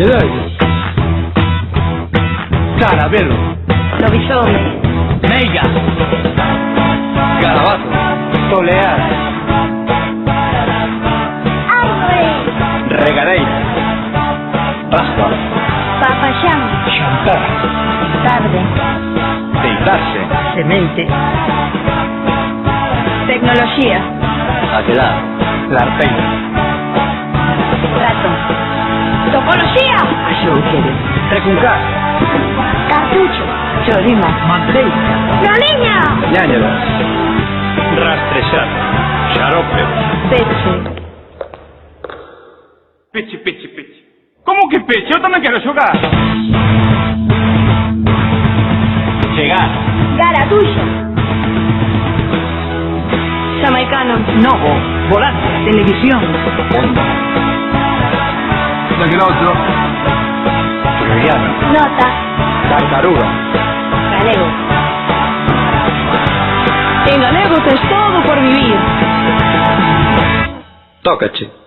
dalle. Caramelo. Lobisome. Meiga. Garabato. Tolear. Regadeira. Pascua. Papayán. Chantar. Tarde. Deitarse. Semente. Tecnología. Aquelar. Larpeiro. Rato. Topología. Axouqueres. Recuncar. Cartucho. Chorima. Manteiga. ¡Roliña! Ñáñeras. Rastrexar. Xarope. Peche. Peche, peche, peche. Como que peche? Eu tamén quero xogar. Chegar. Garatuxo. Xamaicano. Novo. Volante. Televisión. Onda. Daquel outro. Freudiano. Nota. Tartaruga. Galego. En galego tes todo por vivir. Tócache.